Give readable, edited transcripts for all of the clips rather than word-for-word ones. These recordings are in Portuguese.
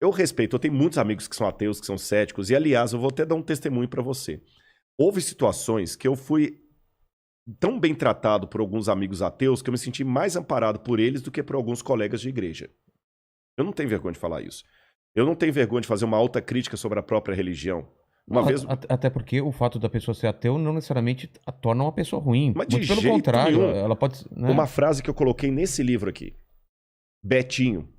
eu respeito, eu tenho muitos amigos que são ateus, que são céticos, e aliás, eu vou até dar um testemunho para você. Houve situações que eu fui tão bem tratado por alguns amigos ateus que eu me senti mais amparado por eles do que por alguns colegas de igreja. Eu não tenho vergonha de falar isso. Eu não tenho vergonha de fazer uma alta crítica sobre a própria religião. Uma Não, vez... até porque o fato da pessoa ser ateu não necessariamente a torna uma pessoa ruim. Mas de Muito pelo jeito contrário, nenhum. ela pode... Né? Uma frase que eu coloquei nesse livro aqui. Betinho.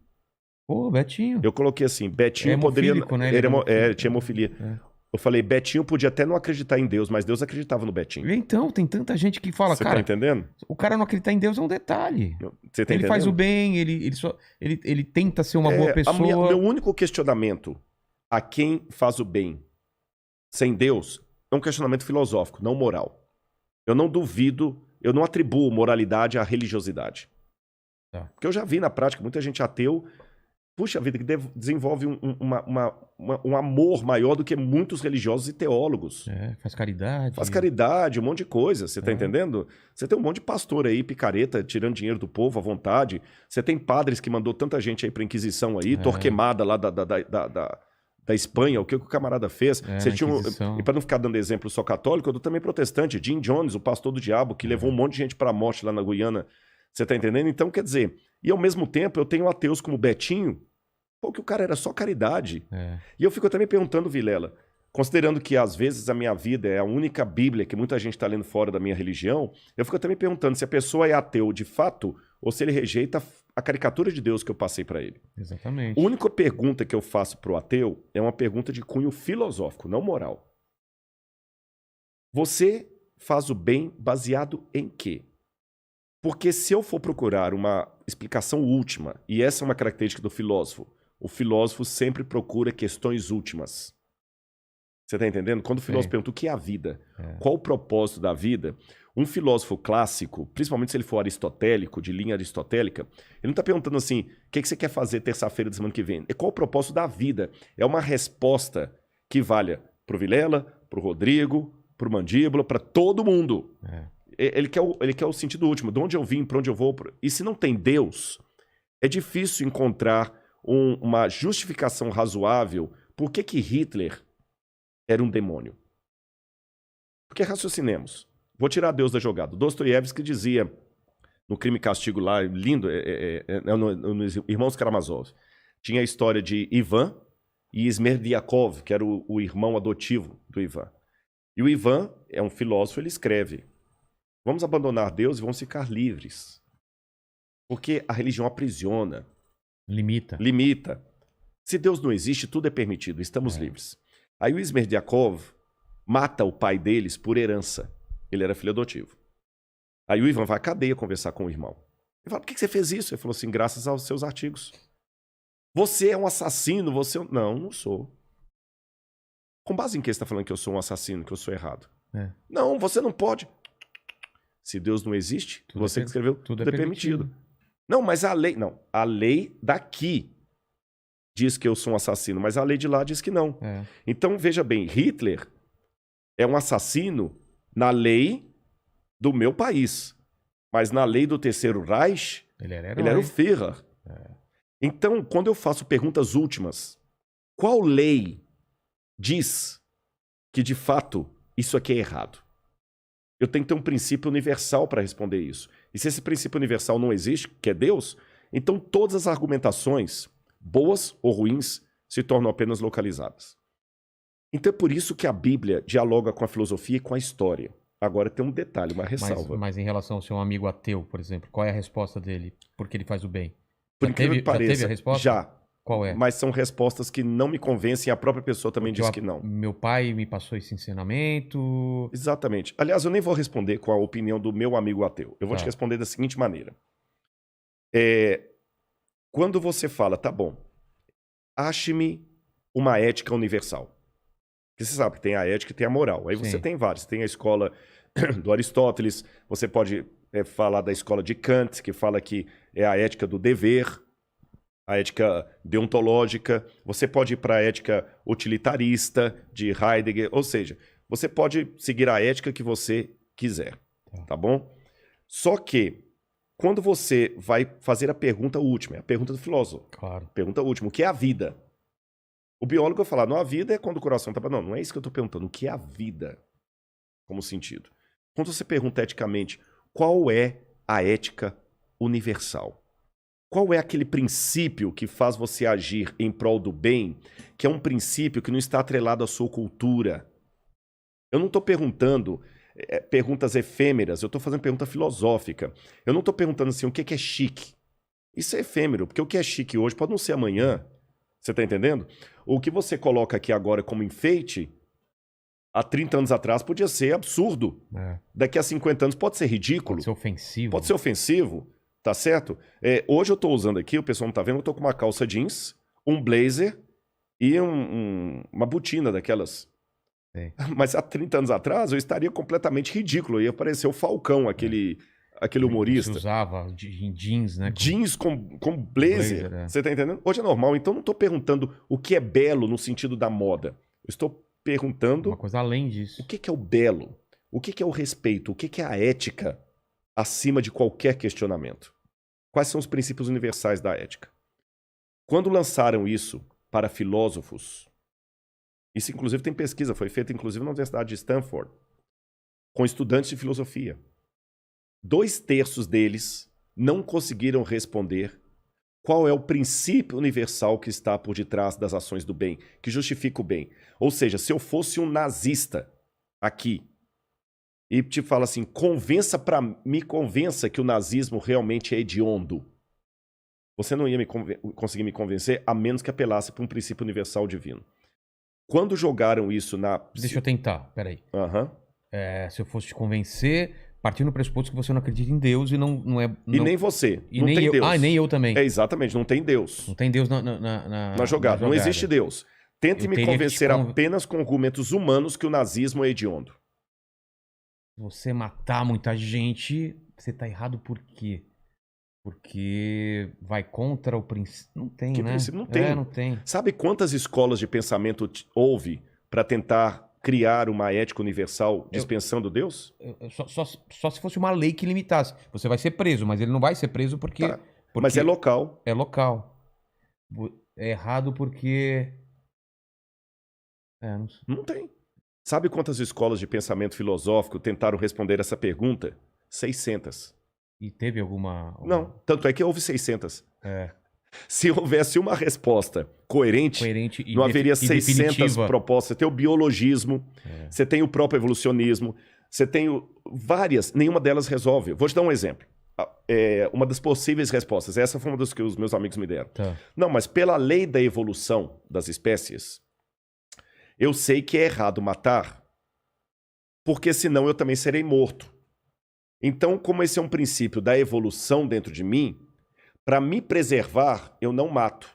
Pô, Betinho. Eu coloquei assim, Betinho É poderia... hemofílico, né? Ele tinha hemofilia. É. Eu falei, Betinho podia até não acreditar em Deus, mas Deus acreditava no Betinho. Então, tem tanta gente que fala, Você cara, tá entendendo? o cara não acreditar em Deus é um detalhe. Você tá Ele entendendo? faz o bem, ele tenta ser uma boa pessoa. Meu único questionamento a quem faz o bem sem Deus é um questionamento filosófico, não moral. Eu não duvido, eu não atribuo moralidade à religiosidade. Tá. Porque eu já vi na prática muita gente ateu, puxa vida, que desenvolve um amor maior do que muitos religiosos e teólogos. Faz caridade. Faz caridade, um monte de coisa, você tá entendendo? Você tem um monte de pastor aí, picareta, tirando dinheiro do povo à vontade. Você tem padres que mandou tanta gente aí pra Inquisição aí, Torquemada lá da Espanha, o que o camarada fez. Você tinha e para não ficar dando exemplo só católico, eu dou também protestante. Jim Jones, o pastor do diabo, que levou um monte de gente para a morte lá na Guiana. Você tá entendendo? Então, quer dizer, e ao mesmo tempo eu tenho ateus como Betinho, porque o cara era só caridade. E eu fico também perguntando, Vilela, considerando que às vezes a minha vida é a única Bíblia que muita gente está lendo fora da minha religião, eu fico também perguntando se a pessoa é ateu de fato ou se ele rejeita a caricatura de Deus que eu passei para ele. Exatamente. A única pergunta que eu faço pro ateu é uma pergunta de cunho filosófico, não moral. Você faz o bem baseado em quê? Porque se eu for procurar uma explicação última, e essa é uma característica do filósofo, o filósofo sempre procura questões últimas. Você está entendendo? Quando o filósofo pergunta o que é a vida, qual o propósito da vida, um filósofo clássico, principalmente se ele for aristotélico, de linha aristotélica, ele não está perguntando assim, o que você quer fazer terça-feira da semana que vem? É qual o propósito da vida? É uma resposta que valha para o Vilela, para o Rodrigo, para o Mandíbula, para todo mundo. Ele quer o sentido último, de onde eu vim, para onde eu vou. E se não tem Deus, é difícil encontrar uma justificação razoável por que Hitler era um demônio. Porque raciocinemos. Vou tirar Deus da jogada. Dostoiévski dizia, no Crime e Castigo lá, lindo, nos Irmãos Karamazov, tinha a história de Ivan e Smerdiakov, que era o irmão adotivo do Ivan. E o Ivan é um filósofo, ele escreve, vamos abandonar Deus e vamos ficar livres. Porque a religião aprisiona. Limita. Se Deus não existe, tudo é permitido, estamos livres. Aí o Smerdiakov mata o pai deles por herança. Ele era filho adotivo. Aí o Ivan vai à cadeia conversar com o irmão. Ele fala, por que você fez isso? Ele falou assim, graças aos seus artigos. Você é um assassino, você... Não, não sou. Com base em que você está falando que eu sou um assassino, que eu sou errado? Não, você não pode. Se Deus não existe, você que escreveu, tudo é permitido. Não, mas a lei... Não, a lei daqui diz que eu sou um assassino, mas a lei de lá diz que não. Então, veja bem, Hitler é um assassino na lei do meu país. Mas na lei do Terceiro Reich, ele era o Führer. Então, quando eu faço perguntas últimas, qual lei diz que, de fato, isso aqui é errado? Eu tenho que ter um princípio universal para responder isso. E se esse princípio universal não existe, que é Deus, então todas as argumentações, boas ou ruins, se tornam apenas localizadas. Então é por isso que a Bíblia dialoga com a filosofia e com a história. Agora tem um detalhe, uma ressalva. Mas em relação ao seu amigo ateu, por exemplo, qual é a resposta dele? Porque ele faz o bem? Por incrível que pareça, já teve a resposta? Já. Qual é? Mas são respostas que não me convencem, a própria pessoa também diz que não. Meu pai me passou esse ensinamento... Exatamente. Aliás, eu nem vou responder com a opinião do meu amigo ateu. Eu vou te responder da seguinte maneira. Quando você fala, tá bom, ache-me uma ética universal. Porque você sabe que tem a ética e tem a moral. Aí você tem vários. Tem a escola do Aristóteles, você pode falar da escola de Kant, que fala que é a ética do dever, a ética deontológica. Você pode ir para a ética utilitarista de Heidegger. Ou seja, você pode seguir a ética que você quiser. Tá bom? Só que, quando você vai fazer a pergunta última, é a pergunta do filósofo. Claro. Pergunta última, o que é a vida? O biólogo vai falar, não, a vida é quando o coração tá... Não, não é isso que eu tô perguntando. O que é a vida como sentido? Quando você pergunta eticamente, qual é a ética universal? Qual é aquele princípio que faz você agir em prol do bem, que é um princípio que não está atrelado à sua cultura? Eu não estou perguntando perguntas efêmeras, eu estou fazendo pergunta filosófica. Eu não estou perguntando assim, o que é chique? Isso é efêmero, porque o que é chique hoje pode não ser amanhã. Você está entendendo? O que você coloca aqui agora como enfeite, há 30 anos atrás podia ser absurdo. Daqui a 50 anos pode ser ridículo. Pode ser ofensivo. Pode ser ofensivo, tá certo? Hoje eu estou usando aqui, o pessoal não está vendo, eu estou com uma calça jeans, um blazer e uma botina daquelas. Mas há 30 anos atrás eu estaria completamente ridículo. Ia parecer o Falcão, aquele humorista. Você usava jeans, né? Jeans com blazer. Você tá entendendo? Hoje é normal. Então eu não estou perguntando o que é belo no sentido da moda. Eu estou perguntando... Uma coisa além disso. O que é o belo? O que é o respeito? O que é a ética acima de qualquer questionamento? Quais são os princípios universais da ética? Quando lançaram isso para filósofos... Isso, inclusive, tem pesquisa. Foi feita, inclusive, na Universidade de Stanford, com estudantes de filosofia. 2/3 deles não conseguiram responder qual é o princípio universal que está por detrás das ações do bem, que justifica o bem. Ou seja, se eu fosse um nazista aqui e te falo assim, me convença que o nazismo realmente é hediondo, você não ia conseguir me convencer a menos que apelasse para um princípio universal divino. Quando jogaram isso na... Deixa eu tentar, peraí. Se eu fosse te convencer, partindo do pressuposto que você não acredita em Deus e não é... Não... E nem você. E não nem tem eu. Deus. Ah, e nem eu também. Exatamente, não tem Deus. Não tem Deus na jogada. Não existe Deus. Tente me convencer apenas com argumentos humanos que o nazismo é hediondo. Você matar muita gente, você tá errado por quê? Porque vai contra o princípio. Não tem, que né? Princípio? Não tem. Não tem. Sabe quantas escolas de pensamento houve para tentar criar uma ética universal dispensando Deus? Só se fosse uma lei que limitasse. Você vai ser preso, mas ele não vai ser preso porque... Mas é local. É local. É errado porque... Não tem. Sabe quantas escolas de pensamento filosófico tentaram responder essa pergunta? 600. E teve alguma... Não, tanto é que houve 600. Se houvesse uma resposta coerente não haveria 600 definitiva. propostas. Você tem o biologismo, você tem o próprio evolucionismo, você tem várias, nenhuma delas resolve. Vou te dar um exemplo. Uma das possíveis respostas, essa foi uma das que os meus amigos me deram. Não, mas pela lei da evolução das espécies, eu sei que é errado matar, porque senão eu também serei morto. Então, como esse é um princípio da evolução dentro de mim, para me preservar, eu não mato.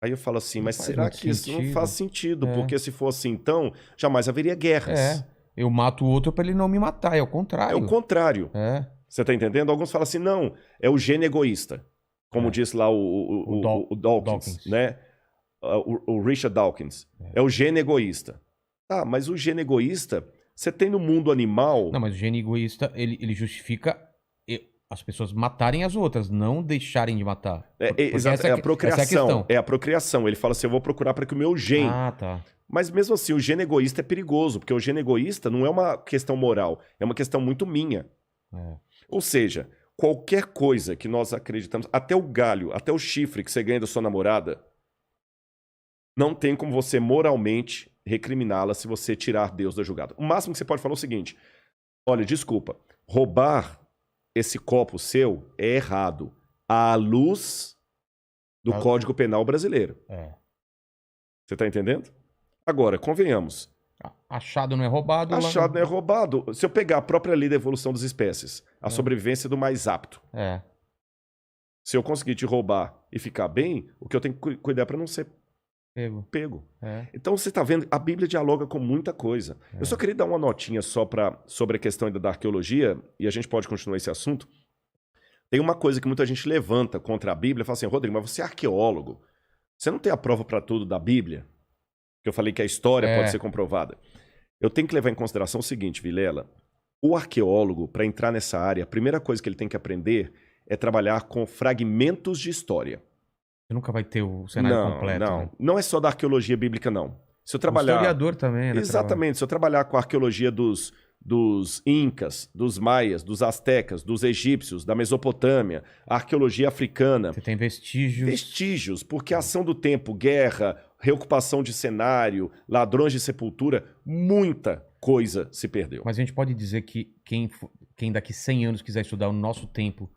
Aí eu falo assim, mas será que isso não faz sentido? Porque se fosse então, jamais haveria guerras. Eu mato o outro para ele não me matar, é o contrário. É o contrário. Você tá entendendo? Alguns falam assim, não, é o gene egoísta. Como diz lá o Dawkins, né? O Richard Dawkins. É o gene egoísta. Tá, mas o gene egoísta... Você tem no mundo animal... Não, mas o gene egoísta, ele justifica as pessoas matarem as outras, não deixarem de matar. Exato, a procriação. É a procriação. Ele fala assim, eu vou procurar para que o meu gene... Mas mesmo assim, o gene egoísta é perigoso, porque o gene egoísta não é uma questão moral, é uma questão muito minha. Ou seja, qualquer coisa que nós acreditamos, até o galho, até o chifre que você ganha da sua namorada, não tem como você moralmente... recriminá-la se você tirar Deus da jogada. O máximo que você pode falar é o seguinte, olha, desculpa, roubar esse copo seu é errado à luz do Código Penal brasileiro. Você tá entendendo? Agora, convenhamos. Achado não é roubado. Achado não é roubado. Se eu pegar a própria lei da evolução das espécies, a sobrevivência do mais apto. Se eu conseguir te roubar e ficar bem, o que eu tenho que cuidar para não ser pego. Então você está vendo, a Bíblia dialoga com muita coisa. Eu só queria dar uma notinha só sobre a questão ainda da arqueologia, e a gente pode continuar esse assunto. Tem uma coisa que muita gente levanta contra a Bíblia, fala assim, Rodrigo, mas você é arqueólogo, você não tem a prova para tudo da Bíblia? Que eu falei que a história pode ser comprovada. Eu tenho que levar em consideração o seguinte, Vilela, o arqueólogo, para entrar nessa área, a primeira coisa que ele tem que aprender é trabalhar com fragmentos de história. Você nunca vai ter o cenário Não, completo. não. Né? Não é só da arqueologia bíblica, não. Se eu O trabalhar... historiador também, né? Exatamente. Se eu trabalhar com a arqueologia dos incas, dos maias, dos astecas, dos egípcios, da Mesopotâmia, a arqueologia africana... Você tem vestígios. Vestígios, porque a ação do tempo, guerra, reocupação de cenário, ladrões de sepultura, muita coisa se perdeu. Mas a gente pode dizer que quem daqui 100 anos quiser estudar o nosso tempo,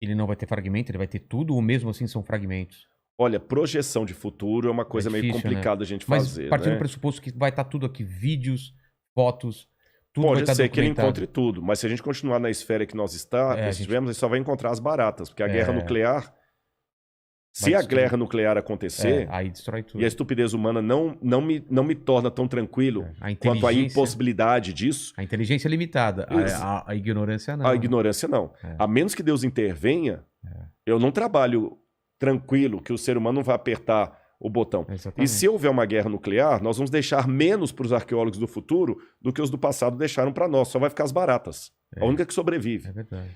ele não vai ter fragmento, ele vai ter tudo, ou mesmo assim são fragmentos? Olha, projeção de futuro é uma coisa meio difícil, complicada né? a gente Mas fazer, partindo né? do pressuposto que vai estar tudo aqui, vídeos, fotos, tudo vai Pode estar ser que ele documentado. encontre tudo, mas se a gente continuar na esfera que nós estivemos, ele só vai encontrar as baratas, porque a guerra nuclear, se a guerra nuclear acontecer, aí destrói tudo. e a estupidez humana não me torna tão tranquilo quanto a impossibilidade disso, a inteligência é limitada, a ignorância não. A ignorância não. A menos que Deus intervenha, eu não trabalho tranquilo que o ser humano não vai apertar o botão. Exatamente. E se houver uma guerra nuclear, nós vamos deixar menos para os arqueólogos do futuro do que os do passado deixaram para nós. Só vai ficar as baratas. A única que sobrevive. É verdade.